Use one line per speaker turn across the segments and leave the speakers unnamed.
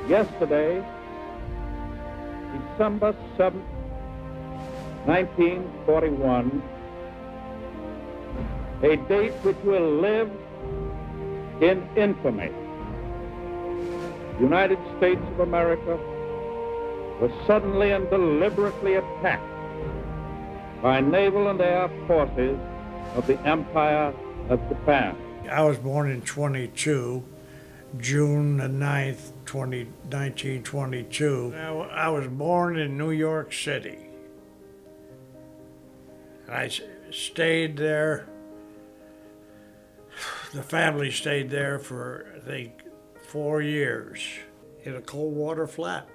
Yesterday, December 7th, 1941, a date which will live in infamy. The United States of America was suddenly and deliberately attacked by naval and air forces of the Empire of Japan.
I was born in 22, June the 9th, 1922. I was born in New York City. I stayed there. The family stayed there for, I think, 4 years in a cold water flat.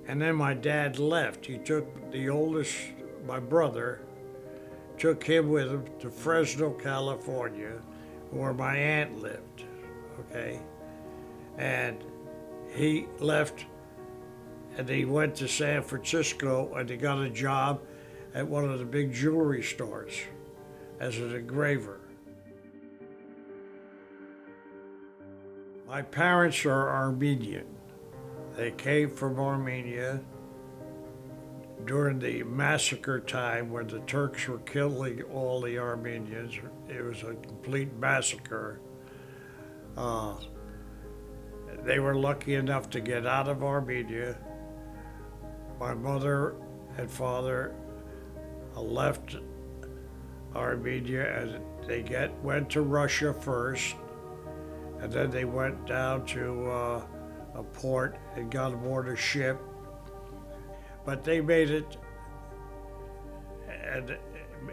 And then my dad left. He took the oldest, my brother, took him with him to Fresno, California, where my aunt lived, okay? And he left and he went to San Francisco and he got a job at one of the big jewelry stores as an engraver. My parents are Armenian. They came from Armenia during the massacre time when the Turks were killing all the Armenians. It was a complete massacre. They were lucky enough to get out of Armenia. My mother and father left Armenia and they went to Russia first, and then they went down to a port and got aboard a ship. But they made it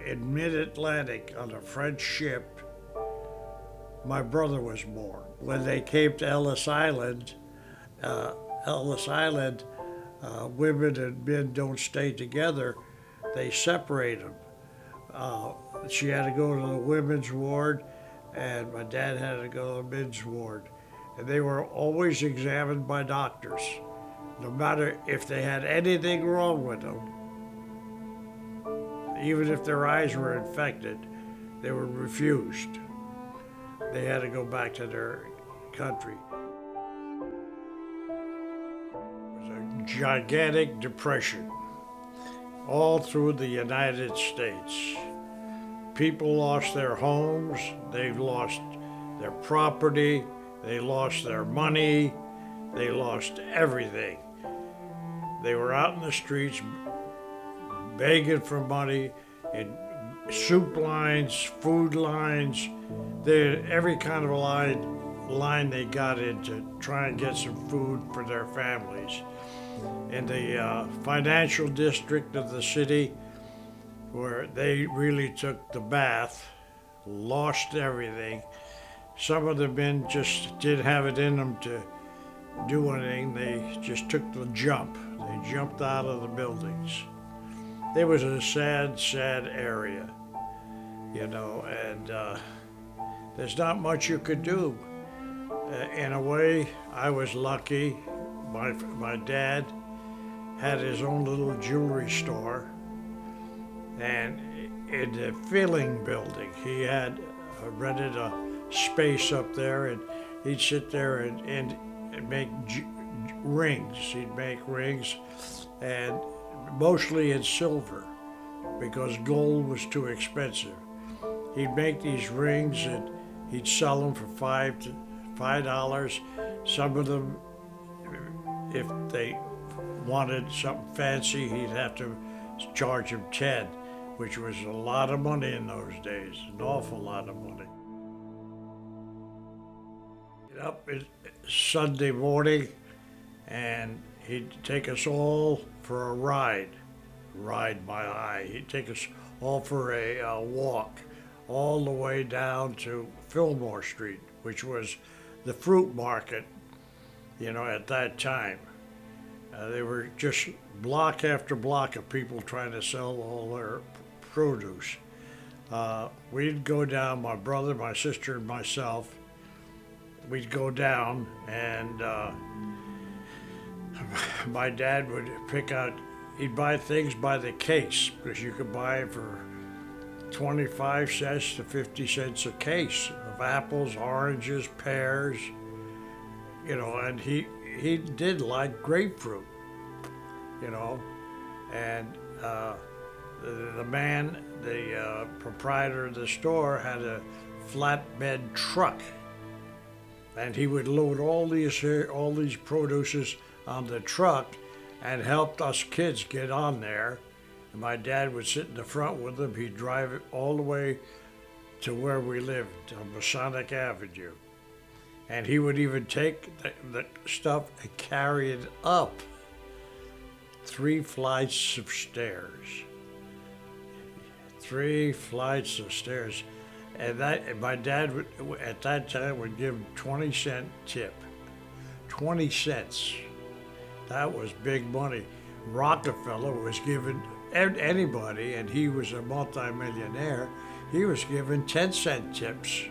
in mid-Atlantic on a French ship. My brother was born. When they came to Ellis Island, women and men don't stay together. They separate them. She had to go to the women's ward, and my dad had to go to the men's ward. And they were always examined by doctors. No matter if they had anything wrong with them, even if their eyes were infected, they were refused. They had to go back to their country. It was a gigantic depression all through the United States. People lost their homes, they lost their property, they lost their money, they lost everything. They were out in the streets begging for money, in soup lines, food lines, every kind of line they got in to try and get some food for their families. In the financial district of the city, where they really took the bath, lost everything. Some of the men just didn't have it in them to do anything. They just took the jump. They jumped out of the buildings. It was a sad, sad area, you know, and there's not much you could do. In a way, I was lucky. My dad had his own little jewelry store, and in the filling building, he had rented a space up there, and he'd sit there and make rings. He'd make rings, and mostly in silver, because gold was too expensive. He'd make these rings and he'd sell them for $5. Some of them, if they wanted something fancy, he'd have to charge them 10, which was a lot of money in those days, an awful lot of money. Get up Sunday morning, and he'd take us all for a ride by eye. He'd take us all for a walk all the way down to Fillmore Street, which was the fruit market, you know, at that time. They were just block after block of people trying to sell all their produce. We'd go down, my brother, my sister, and myself, we'd go down, and my dad would pick out, he'd buy things by the case, because you could buy it for 25 cents to 50 cents a case of apples, oranges, pears, and he did like grapefruit, you know, and the proprietor of the store had a flatbed truck, and he would load all these produces on the truck, and helped us kids get on there. And my dad would sit in the front with him. He'd drive it all the way to where we lived on Masonic Avenue, and he would even take the stuff and carry it up 3 flights of stairs. 3 flights of stairs. And my dad would, at that time, would give him 20-cent tip. 20 cents. That was big money. Rockefeller was giving anybody, and he was a multimillionaire, he was giving 10-cent tips.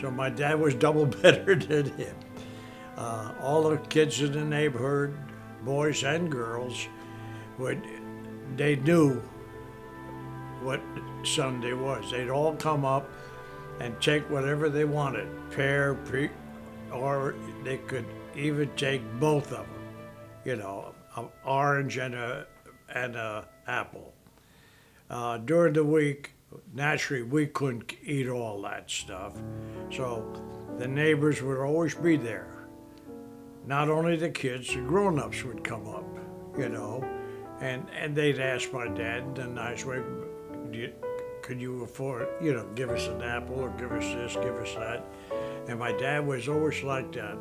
So my dad was double better than him. All the kids in the neighborhood, boys and girls, they knew what Sunday was. They'd all come up and take whatever they wanted, pear, or they could even take both of them, an orange and a apple. During the week, naturally, we couldn't eat all that stuff, so the neighbors would always be there. Not only the kids, the grown-ups would come up, and they'd ask my dad in a nice way, could you afford, give us an apple or give us this, give us that. And my dad was always like that.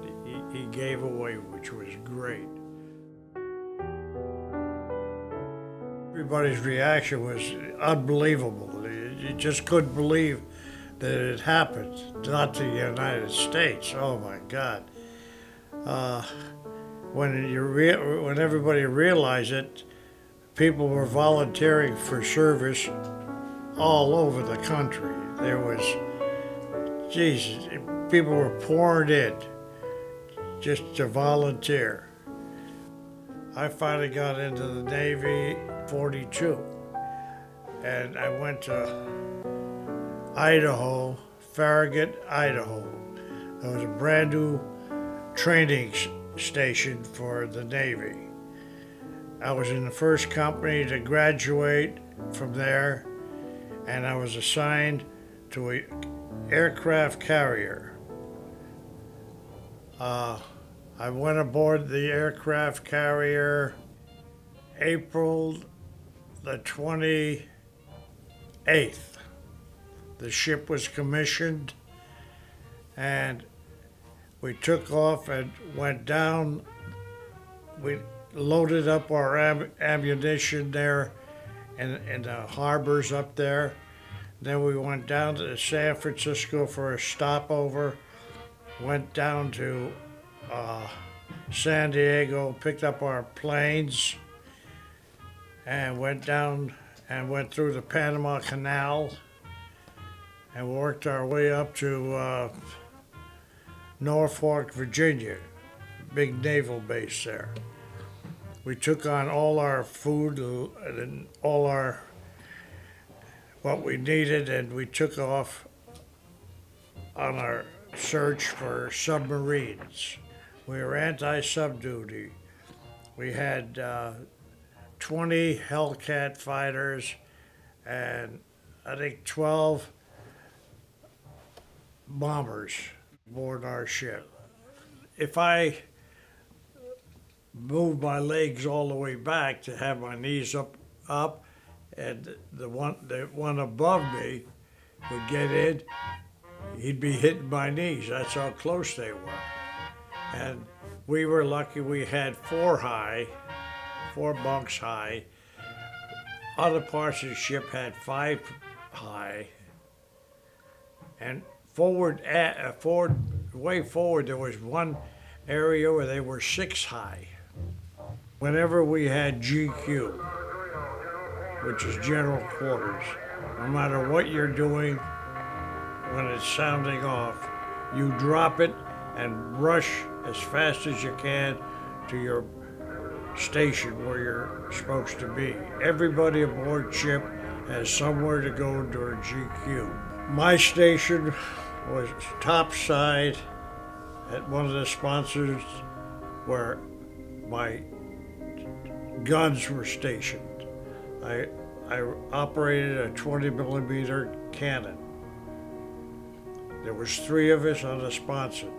He gave away, which was great. Everybody's reaction was unbelievable. You just couldn't believe that it happened, not to the United States. Oh my God. When everybody realized it, people were volunteering for service all over the country. There was, people were pouring in just to volunteer. I finally got into the Navy 42, and I went to Idaho, Farragut, Idaho. It was a brand new training station for the Navy. I was in the first company to graduate from there, and I was assigned to an aircraft carrier. I went aboard the aircraft carrier April the 28th. The ship was commissioned, and we took off and went down. We loaded up our ammunition there in the harbors up there. Then we went down to San Francisco for a stopover, went down to San Diego, picked up our planes, and went down and went through the Panama Canal and worked our way up to Norfolk, Virginia, big naval base there. We took on all our food and all what we needed, and we took off on our search for submarines. We were anti-sub duty. We had 20 Hellcat fighters and I think 12 bombers aboard our ship. If I moved my legs all the way back to have my knees up, and the one above me would get in, he'd be hitting my knees. That's how close they were. And we were lucky we had 4 bunks high. Other parts of the ship had 5 high. And way forward, there was one area where they were 6 high. Whenever we had GQ, which is general quarters, no matter what you're doing, when it's sounding off, you drop it and rush as fast as you can to your station where you're supposed to be. Everybody aboard ship has somewhere to go during GQ. My station was topside at one of the sponsors where my guns were stationed. I operated a 20 millimeter cannon. There was 3 of us on the sponsor.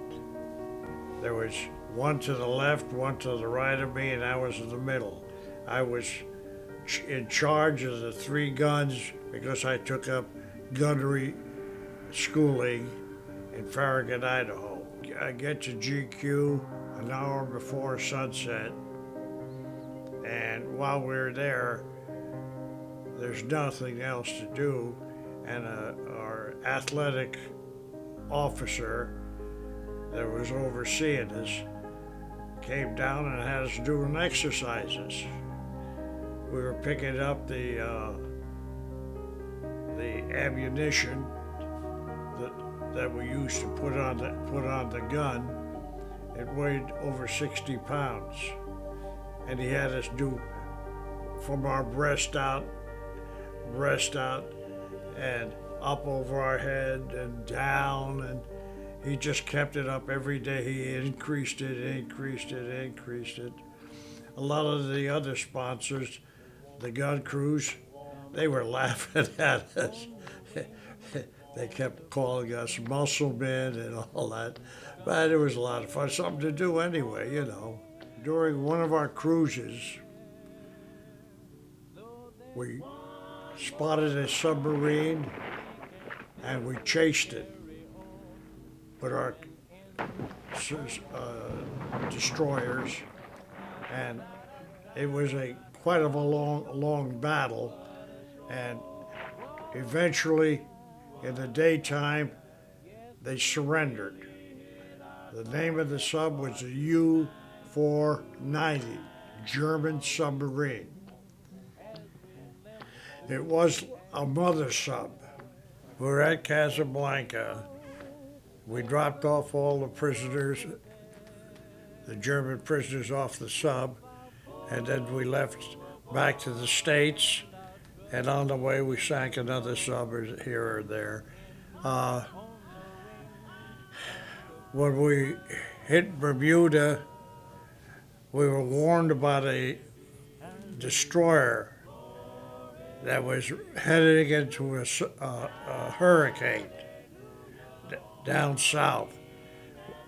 There was one to the left, one to the right of me, and I was in the middle. I was in charge of the 3 guns because I took up gunnery schooling in Farragut, Idaho. I get to GQ an hour before sunset, and while we're there, there's nothing else to do, and our athletic officer that was overseeing us came down and had us doing exercises. We were picking up the ammunition that we used to put on the gun. It weighed over 60 pounds, and he had us do from our breast out, and up over our head and down, and he just kept it up every day. He increased it. A lot of the other sponsors, the gun crews, they were laughing at us. They kept calling us muscle men and all that, but it was a lot of fun, something to do anyway, you know. During one of our cruises, we spotted a submarine and we chased it with our destroyers, and it was quite a long battle, and eventually in the daytime they surrendered. The name of the sub was the U-490, German submarine. It was a mother sub. We were at Casablanca. We dropped off all the prisoners, the German prisoners, off the sub, and then we left back to the States, and on the way we sank another sub here or there. When we hit Bermuda, we were warned about a destroyer that was heading into a hurricane down south.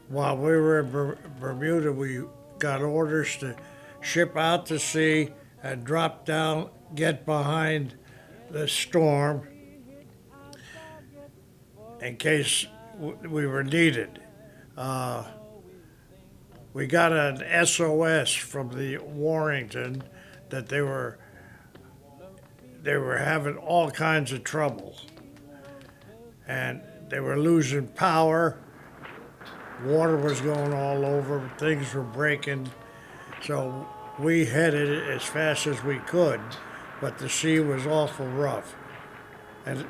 While we were in Bermuda, we got orders to ship out to sea and drop down, get behind the storm in case we were needed. We got an SOS from the Warrington that they were having all kinds of trouble, and they were losing power. Water was going all over, things were breaking, so we headed as fast as we could, but the sea was awful rough, and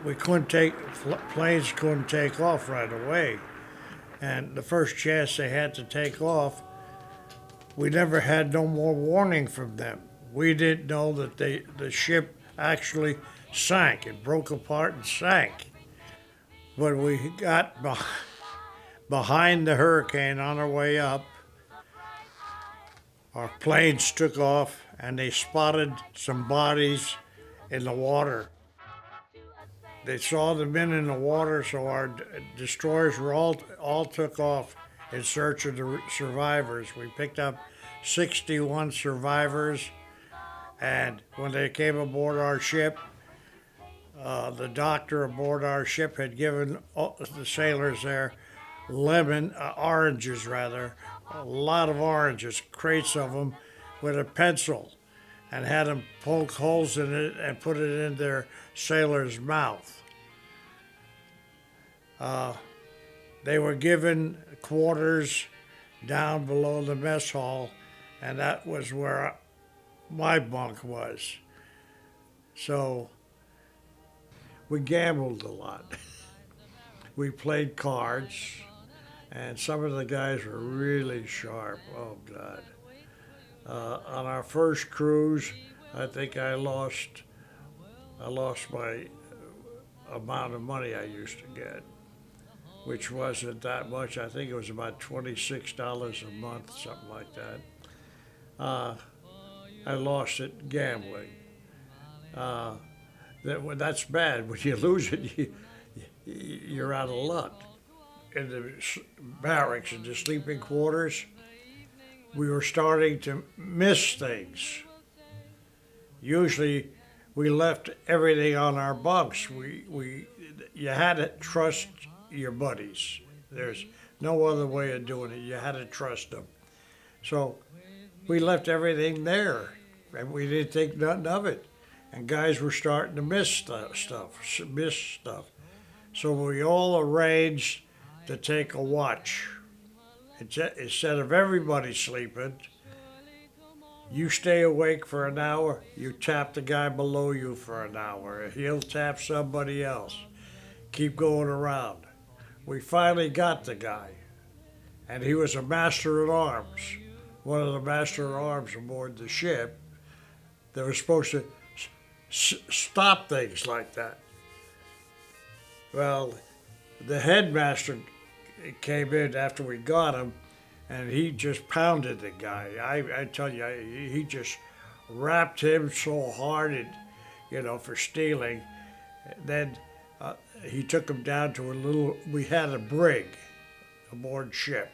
planes couldn't take off right away. And the first chance they had to take off, we never had no more warning from them. We didn't know that the ship actually sank. It broke apart and sank. When we got behind the hurricane on our way up, our planes took off and they spotted some bodies in the water. They saw the men in the water, so our destroyers were all took off in search of the survivors. We picked up 61 survivors, and when they came aboard our ship, the doctor aboard our ship had given the sailors there oranges, a lot of oranges, crates of them, with a pencil, and had them poke holes in it and put it in their sailor's mouth. They were given quarters down below the mess hall, and that was where my bunk was. So we gambled a lot. We played cards, and some of the guys were really sharp. Oh, God. On our first cruise, I think I lost my amount of money I used to get. which wasn't that much. I think it was about $26 a month, something like that. I lost it gambling. Uh, that's bad. When you lose it, you're out of luck. In the barracks, in the sleeping quarters, we were starting to miss things. Usually, we left everything on our bunks. You had to trust your buddies. There's no other way of doing it. You had to trust them. So we left everything there, and we didn't think nothing of it. And guys were starting to miss stuff. So we all arranged to take a watch. Instead of everybody sleeping, you stay awake for an hour, you tap the guy below you for an hour, he'll tap somebody else. Keep going around. We finally got the guy, and he was a master at arms, one of the master at arms aboard the ship that was supposed to stop things like that. Well, the headmaster came in after we got him, and he just pounded the guy. I tell you, he just rapped him so hard, for stealing. Then he took him down to we had a brig aboard ship.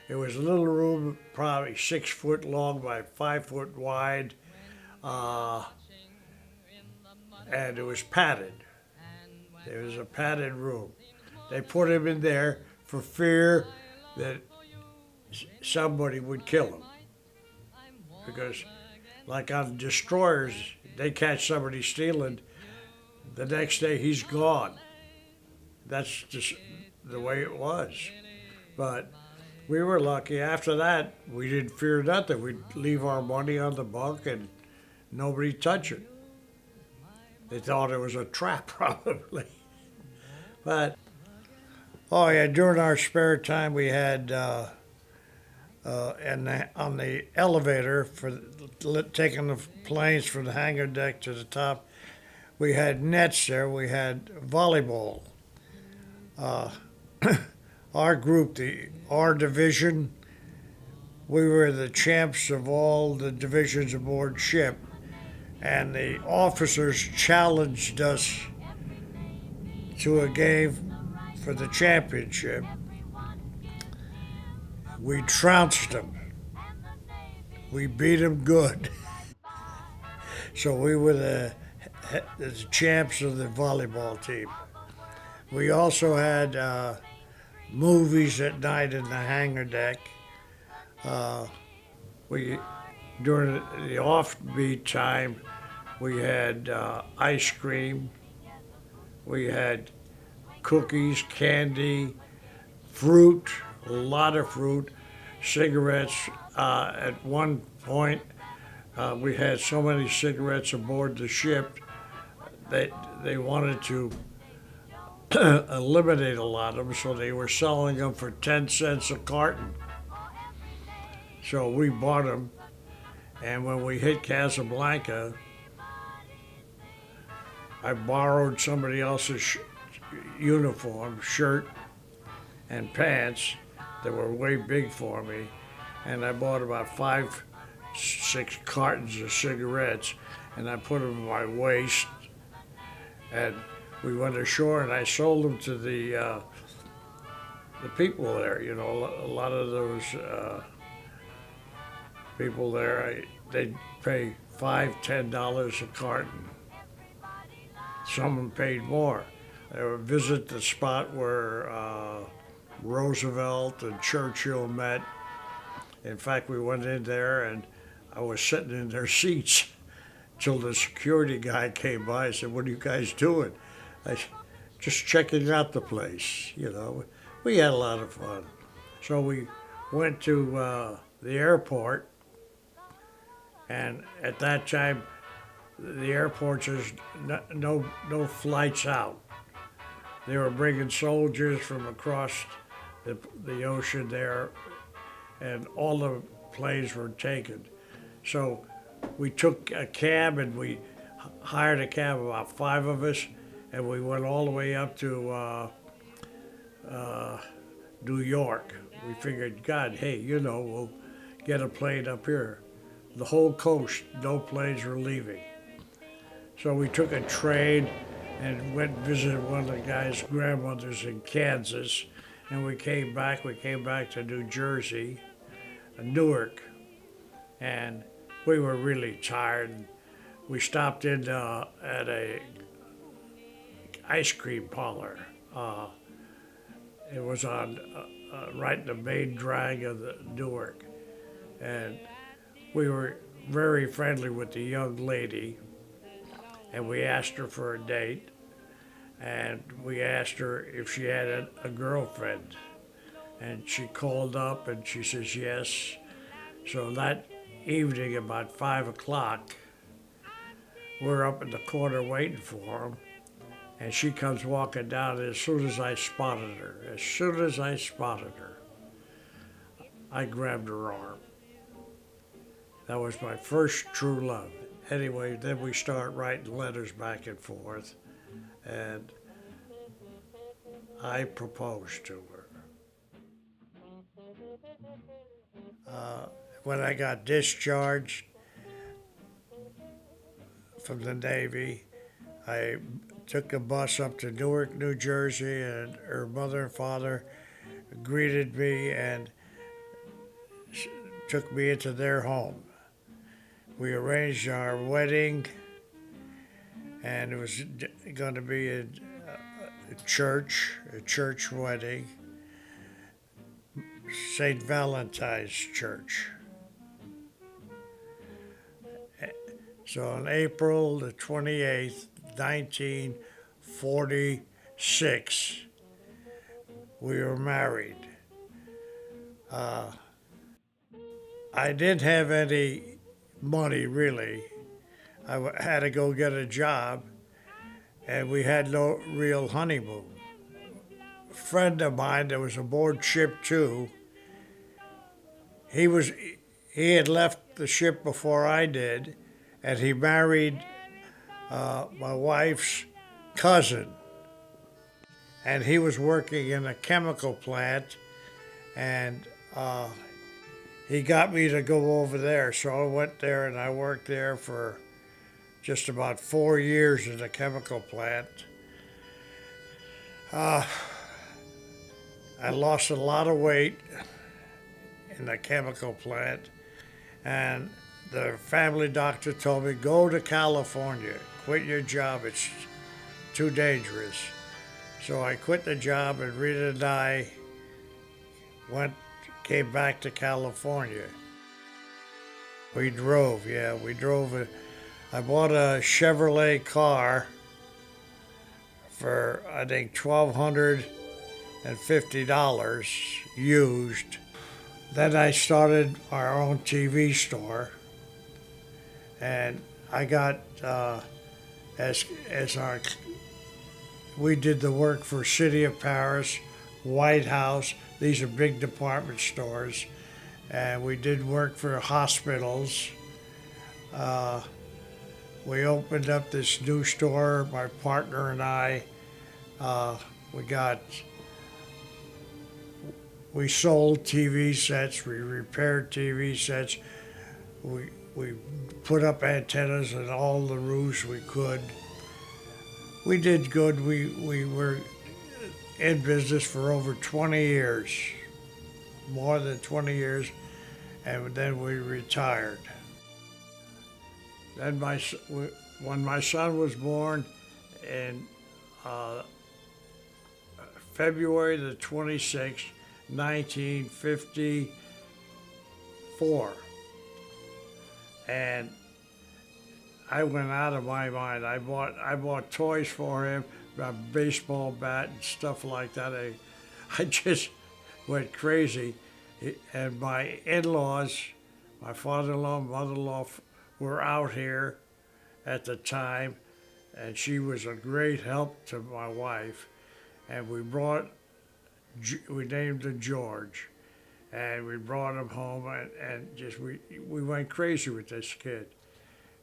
It was a little room, probably 6 foot long by 5 foot wide, and it was padded. It was a padded room. They put him in there for fear that somebody would kill him. Because, like on destroyers, they catch somebody stealing, the next day he's gone. That's just the way it was. But we were lucky. After that, we didn't fear nothing. We'd leave our money on the bunk and nobody'd touch it. They thought it was a trap, probably. But, oh yeah, during our spare time, we had, on the elevator for taking the planes from the hangar deck to the top, we had nets there. We had volleyball. Our group, our division, we were the champs of all the divisions aboard ship, and the officers challenged us to a game for the championship. We trounced them. We beat them good. So we were the champs of the volleyball team. We also had movies at night in the hangar deck. During the offbeat time, we had ice cream. We had cookies, candy, fruit, a lot of fruit, cigarettes. At one point, we had so many cigarettes aboard the ship that they wanted to eliminate a lot of them, so they were selling them for 10 cents a carton. So we bought them, and when we hit Casablanca, I borrowed somebody else's uniform, shirt, and pants that were way big for me, and I bought about 5-6 cartons of cigarettes, and I put them in my waist, and we went ashore, and I sold them to the people there. You know, a lot of those people there, they'd pay $5-10 a carton. Some of them paid more. They would visit the spot where Roosevelt and Churchill met. In fact, we went in there, and I was sitting in their seats till the security guy came by and said, "What are you guys doing?" I said, "Just checking out the place." You know, we had a lot of fun. So we went to the airport, and at that time, the airport says no flights out. They were bringing soldiers from across the ocean there, and all the planes were taken. So we took a cab, and we hired a cab, about 5 of us, and we went all the way up to New York. We figured, God, hey, we'll get a plane up here. The whole coast, no planes were leaving. So we took a train and went and visited one of the guy's grandmothers in Kansas. And we came back to New Jersey, Newark. And we were really tired. We stopped in at a ice cream parlor. It was on right in the main drag of the Newark, and we were very friendly with the young lady, and we asked her for a date, and we asked her if she had a girlfriend, and she called up and she says yes. So that evening, about 5 o'clock, we're up in the corner waiting for him. And she comes walking down, and as soon as I spotted her, I grabbed her arm. That was my first true love. Anyway, then we start writing letters back and forth, and I proposed to her. When I got discharged from the Navy, I took a bus up to Newark, New Jersey, and her mother and father greeted me and took me into their home. We arranged our wedding, and it was going to be a church wedding, St. Valentine's Church. So on April the 28th, 1946, we were married. I didn't have any money really. I had to go get a job, and we had no real honeymoon. A friend of mine that was aboard ship too, he had left the ship before I did, and he married my wife's cousin, and he was working in a chemical plant, and he got me to go over there. So I went there, and I worked there for just about 4 years in a chemical plant. I lost a lot of weight in the chemical plant, and the family doctor told me, go to California, quit your job, it's too dangerous. So I quit the job, and Rita and I came back to California. We drove. I bought a Chevrolet car for, I think, $1,250 used. Then I started our own TV store, and I got we did the work for City of Paris, White House. These are big department stores, and we did work for hospitals. We opened up this new store, my partner and I. We sold TV sets, we repaired TV sets, we put up antennas on all the roofs we could. We did good. We were in business for over 20 years, more than 20 years, and then we retired. Then when my son was born in February the 26th, 1954, and I went out of my mind. I bought toys for him, a baseball bat and stuff like that. I just went crazy. And my in-laws, my father-in-law, mother-in-law, were out here at the time, and she was a great help to my wife. And we named him George, and we brought him home, and just we went crazy with this kid.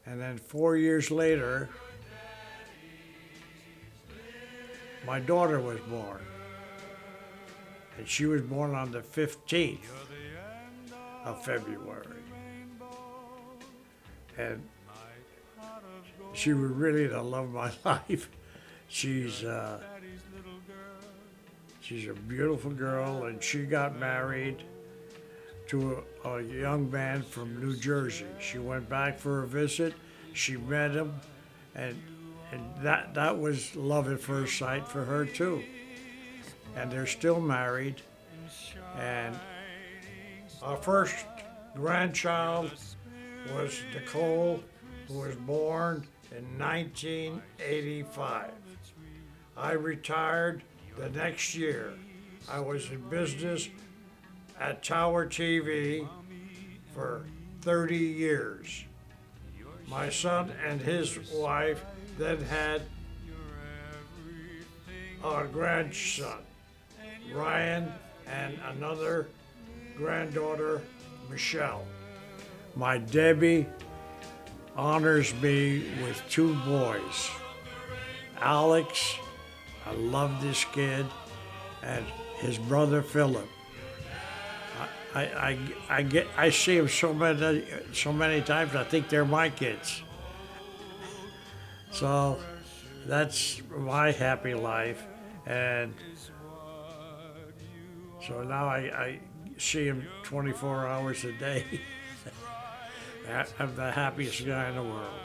And then 4 years later, my daughter was born. and she was born on the 15th of February. And she was really the love of my life. She's a beautiful girl, and she got married to a young man from New Jersey. She went back for a visit. She met him, and that was love at first sight for her too. And they're still married. And our first grandchild was Nicole, who was born in 1985. I retired the next year. I was in business at Tower TV for 30 years. My son and his wife then had a grandson, Ryan, and another granddaughter, Michelle. My Debbie honors me with 2 boys. Alex, I love this kid, and his brother Philip. I see them so many times. I think they're my kids. So that's my happy life, and so now I see him 24 hours a day. I'm the happiest guy in the world.